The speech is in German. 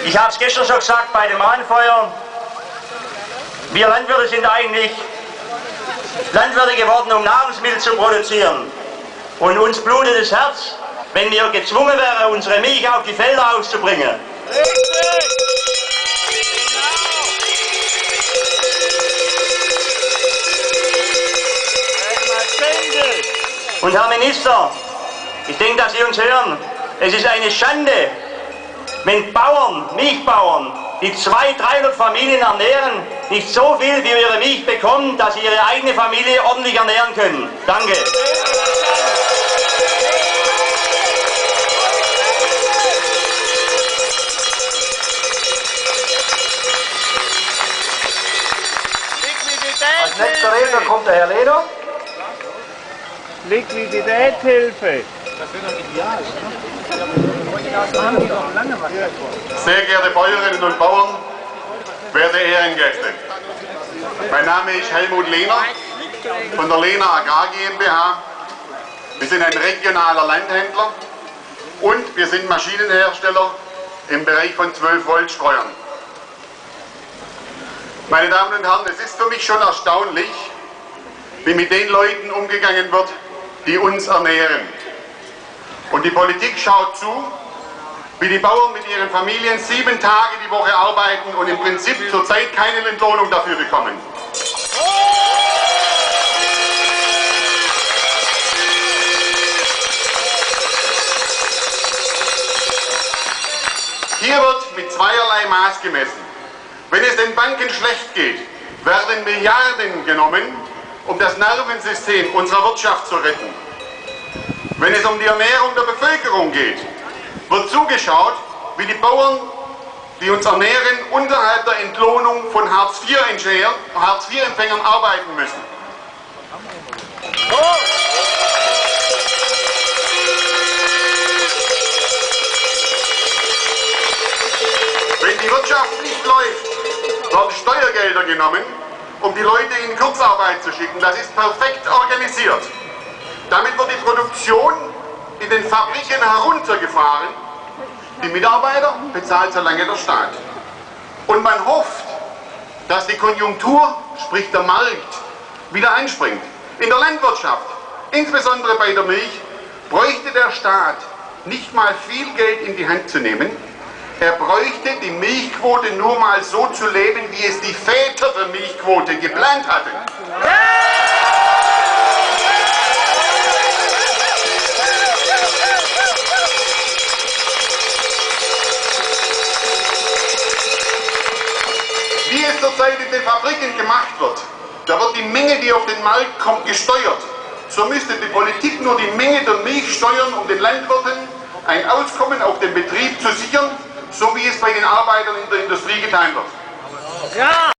Ich habe es gestern schon gesagt bei dem Mahnfeuer, wir Landwirte sind eigentlich Landwirte geworden, um Nahrungsmittel zu produzieren. Und uns blutet das Herz, wenn wir gezwungen wären, unsere Milch auf die Felder auszubringen. Und Herr Minister, ich denke, dass Sie uns hören, es ist eine Schande, wenn Bauern, Milchbauern, die 200-300 Familien ernähren, nicht so viel für ihre Milch bekommen, dass sie ihre eigene Familie ordentlich ernähren können. Danke. Als nächster Redner kommt der Herr Leder. Liquiditätshilfe. Sehr geehrte Bäuerinnen und Bauern, werte Ehrengäste. Mein Name ist Helmut Lehner von der Lehner Agrar GmbH. Wir sind ein regionaler Landhändler und wir sind Maschinenhersteller im Bereich von 12 Volt Streuern. Meine Damen und Herren, es ist für mich schon erstaunlich, wie mit den Leuten umgegangen wird, die uns ernähren. Und die Politik schaut zu, wie die Bauern mit ihren Familien 7 Tage die Woche arbeiten und im Prinzip zurzeit keine Entlohnung dafür bekommen. Hier wird mit zweierlei Maß gemessen. Wenn es den Banken schlecht geht, werden Milliarden genommen, um das Nervensystem unserer Wirtschaft zu retten. Wenn es um die Ernährung der Bevölkerung geht, wird zugeschaut, wie die Bauern, die uns ernähren, unterhalb der Entlohnung von Hartz-IV-Empfängern arbeiten müssen. Wenn die Wirtschaft nicht läuft, werden Steuergelder genommen, um die Leute in Kurzarbeit zu schicken. Das ist perfekt organisiert. Damit wird die Produktion in den Fabriken heruntergefahren. Die Mitarbeiter bezahlt so lange der Staat. Und man hofft, dass die Konjunktur, sprich der Markt, wieder anspringt. In der Landwirtschaft, insbesondere bei der Milch, bräuchte der Staat nicht mal viel Geld in die Hand zu nehmen. Er bräuchte die Milchquote nur mal so zu leben, wie es die Väter der Milchquote geplant hatten. Wie es zurzeit in den Fabriken gemacht wird, da wird die Menge, die auf den Markt kommt, gesteuert. So müsste die Politik nur die Menge der Milch steuern, um den Landwirten ein Auskommen auf dem Betrieb zu sichern, so wie es bei den Arbeitern in der Industrie getan wird. Ja.